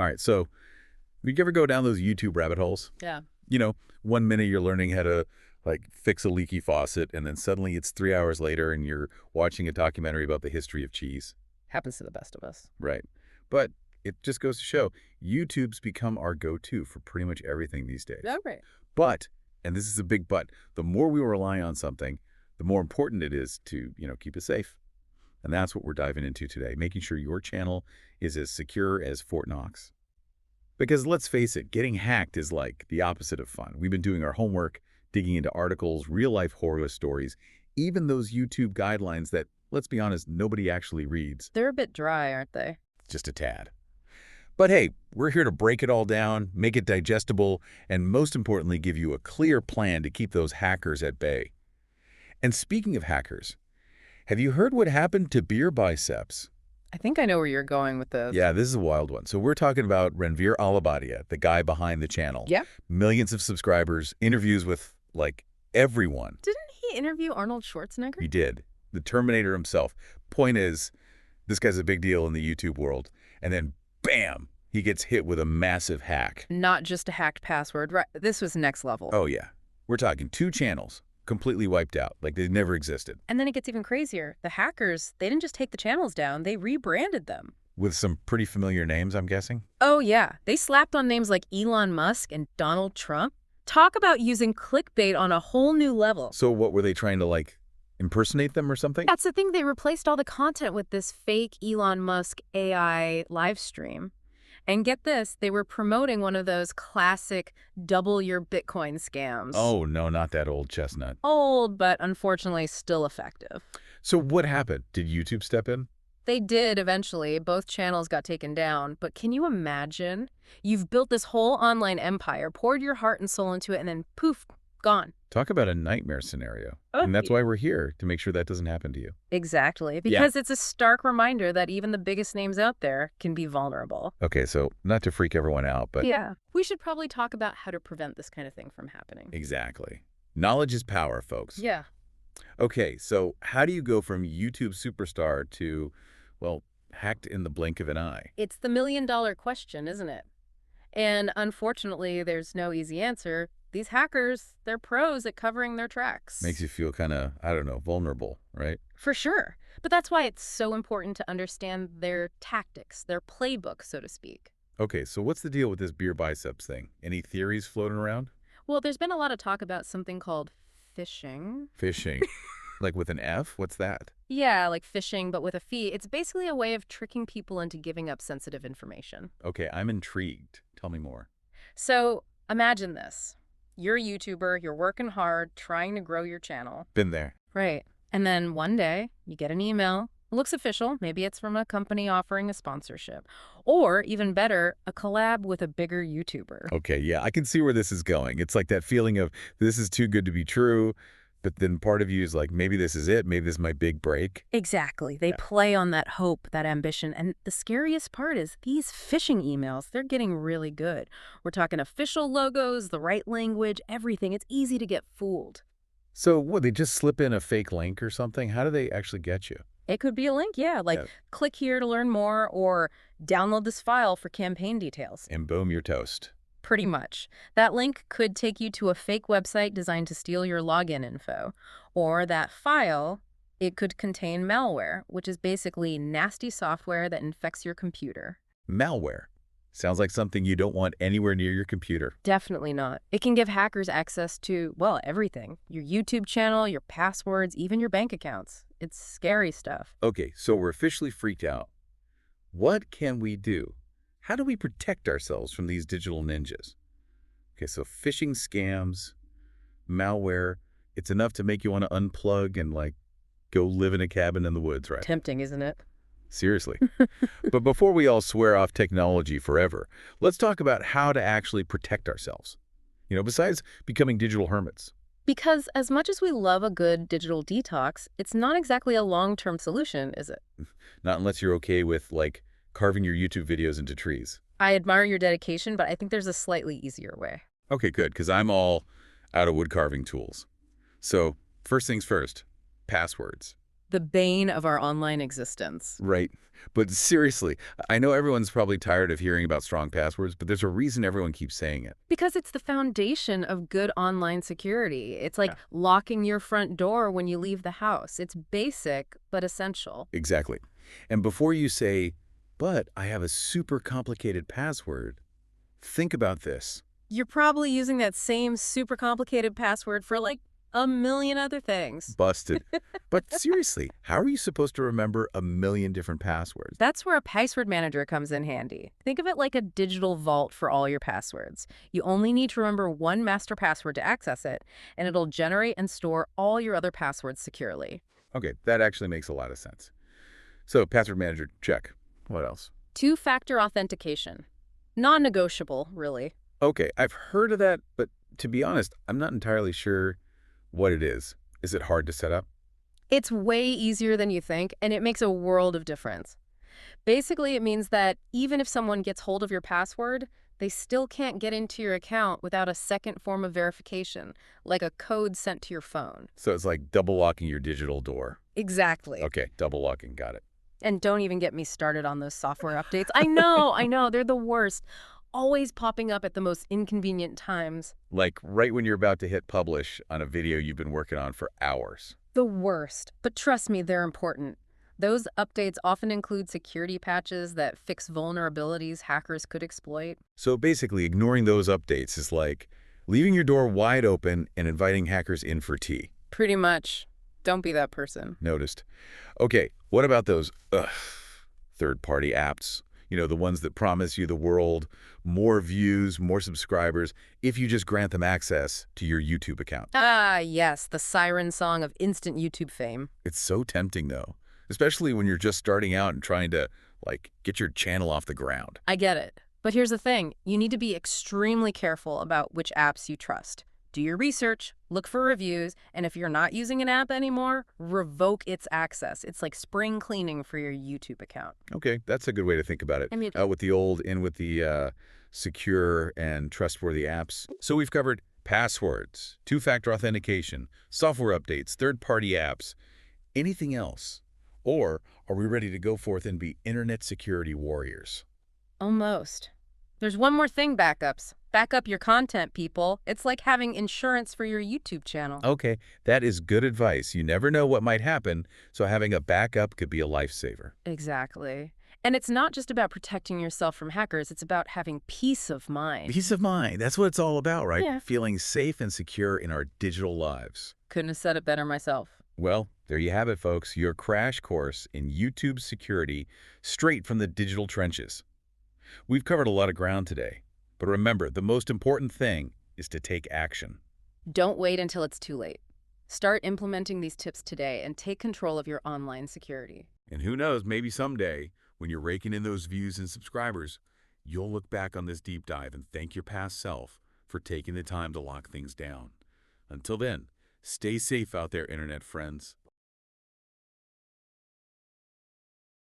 All right, so you ever go down those YouTube rabbit holes? Yeah. You know, 1 minute you're learning how to, like, fix a leaky faucet, and then suddenly it's 3 hours later and you're watching a documentary about the history of cheese. Happens to the best of us. Right. But it just goes to show, YouTube's become our go-to for pretty much everything these days. Oh, right. But, and this is a big but, the more we rely on something, the more important it is to, keep it safe. And that's what we're diving into today, making sure your channel is as secure as Fort Knox. Because let's face it, getting hacked is like the opposite of fun. We've been doing our homework, digging into articles, real-life horror stories, even those YouTube guidelines that, let's be honest, nobody actually reads. They're a bit dry, aren't they? Just a tad. But hey, we're here to break it all down, make it digestible, and most importantly, give you a clear plan to keep those hackers at bay. And speaking of hackers, have you heard what happened to Beer Biceps? I think I know where you're going with this. Yeah, this is a wild one. So we're talking about Ranveer Alabadia, the guy behind the channel. Yep. Millions of subscribers, interviews with, like, everyone. Didn't he interview Arnold Schwarzenegger? He did. The Terminator himself. Point is, this guy's a big deal in the YouTube world. And then, bam, he gets hit with a massive hack. Not just a hacked password. Right. This was next level. Oh, yeah. We're talking 2 channels completely wiped out, like they never existed. And then it gets even crazier. The hackers, they didn't just take the channels down, they rebranded them. With some pretty familiar names, I'm guessing? Oh, yeah. They slapped on names like Elon Musk and Donald Trump. Talk about using clickbait on a whole new level. So what were they trying to, like, impersonate them or something? That's the thing. They replaced all the content with this fake Elon Musk AI live stream. And get this, they were promoting one of those classic double your Bitcoin scams. Oh, no, not that old chestnut. Old, but unfortunately still effective. So what happened? Did YouTube step in? They did eventually. Both channels got taken down. But can you imagine? You've built this whole online empire, poured your heart and soul into it, and then poof, gone. Talk about a nightmare scenario. Oh, and that's why we're here, to make sure that doesn't happen to you. Exactly. Because it's a stark reminder that even the biggest names out there can be vulnerable. Okay, so not to freak everyone out, but... Yeah. We should probably talk about how to prevent this kind of thing from happening. Exactly. Knowledge is power, folks. Yeah. Okay, so how do you go from YouTube superstar to, well, hacked in the blink of an eye? It's the million-dollar question, isn't it? And unfortunately, there's no easy answer. These hackers, they're pros at covering their tracks. Makes you feel kind of, I don't know, vulnerable, right? For sure. But that's why it's so important to understand their tactics, their playbook, so to speak. Okay, so what's the deal with this Beer Biceps thing? Any theories floating around? Well, there's been a lot of talk about something called phishing. Phishing. Like with an F? What's that? Yeah, like phishing, but with a fee. It's basically a way of tricking people into giving up sensitive information. Okay, I'm intrigued. Tell me more. So imagine this. You're a YouTuber, you're working hard, trying to grow your channel. Been there. Right. And then one day, you get an email. It looks official. Maybe it's from a company offering a sponsorship. Or, even better, a collab with a bigger YouTuber. Okay, yeah, I can see where this is going. It's like that feeling of, this is too good to be true, but then part of you is like, maybe this is it. Maybe this is my big break. Exactly. They play on that hope, that ambition. And the scariest part is these phishing emails, they're getting really good. We're talking official logos, the right language, everything. It's easy to get fooled. So what, they just slip in a fake link or something? How do they actually get you? It could be a link, yeah, like click here to learn more or download this file for campaign details. And boom, you're toast. Pretty much. That link could take you to a fake website designed to steal your login info. Or that file, it could contain malware, which is basically nasty software that infects your computer. Malware. Sounds like something you don't want anywhere near your computer. Definitely not. It can give hackers access to, well, everything. Your YouTube channel, your passwords, even your bank accounts. It's scary stuff. Okay, so we're officially freaked out. What can we do? How do we protect ourselves from these digital ninjas? Okay, so phishing scams, malware, it's enough to make you want to unplug and, like, go live in a cabin in the woods, right? Tempting, isn't it? Seriously. But before we all swear off technology forever, let's talk about how to actually protect ourselves. Besides becoming digital hermits. Because as much as we love a good digital detox, it's not exactly a long-term solution, is it? Not unless you're okay with, like, carving your YouTube videos into trees. I admire your dedication, but I think there's a slightly easier way. Okay, good, because I'm all out of wood carving tools. So, first things first, passwords. The bane of our online existence. Right. But seriously, I know everyone's probably tired of hearing about strong passwords, but there's a reason everyone keeps saying it. Because it's the foundation of good online security. It's like Yeah. locking your front door when you leave the house. It's basic, but essential. Exactly. And before you say, but I have a super complicated password, think about this. You're probably using that same super complicated password for like a million other things. Busted. But seriously, how are you supposed to remember a million different passwords? That's where a password manager comes in handy. Think of it like a digital vault for all your passwords. You only need to remember one master password to access it, and it'll generate and store all your other passwords securely. Okay, that actually makes a lot of sense. So, password manager, check. What else? Two-factor authentication. Non-negotiable, really. Okay, I've heard of that, but to be honest, I'm not entirely sure what it is. Is it hard to set up? It's way easier than you think, and it makes a world of difference. Basically, it means that even if someone gets hold of your password, they still can't get into your account without a second form of verification, like a code sent to your phone. So it's like double locking your digital door. Exactly. Okay, double locking, got it. And don't even get me started on those software updates. I know, they're the worst. Always popping up at the most inconvenient times. Like right when you're about to hit publish on a video you've been working on for hours. The worst. But trust me, they're important. Those updates often include security patches that fix vulnerabilities hackers could exploit. So basically, ignoring those updates is like leaving your door wide open and inviting hackers in for tea. Pretty much. Don't be that person. Noticed. Okay, what about those third-party apps? You know, the ones that promise you the world, more views, more subscribers, if you just grant them access to your YouTube account. Ah, yes, the siren song of instant YouTube fame. It's so tempting, though, especially when you're just starting out and trying to, like, get your channel off the ground. I get it. But here's the thing. You need to be extremely careful about which apps you trust. Do your research, look for reviews, and if you're not using an app anymore, revoke its access. It's like spring cleaning for your YouTube account. Okay, that's a good way to think about it. I mean- Out with the old, in with the secure and trustworthy apps. So we've covered passwords, two-factor authentication, software updates, third-party apps. Anything else? Or are we ready to go forth and be internet security warriors? Almost. There's one more thing, backups. Back up your content, people. It's like having insurance for your YouTube channel. Okay, that is good advice. You never know what might happen, so having a backup could be a lifesaver. Exactly. And it's not just about protecting yourself from hackers. It's about having peace of mind. Peace of mind, that's what it's all about, right? Yeah. Feeling safe and secure in our digital lives. Couldn't have said it better myself. Well, there you have it, folks. Your crash course in YouTube security straight from the digital trenches. We've covered a lot of ground today, but remember, the most important thing is to take action. Don't wait until it's too late. Start implementing these tips today and take control of your online security. And who knows, maybe someday, when you're raking in those views and subscribers, you'll look back on this deep dive and thank your past self for taking the time to lock things down. Until then, stay safe out there, internet friends.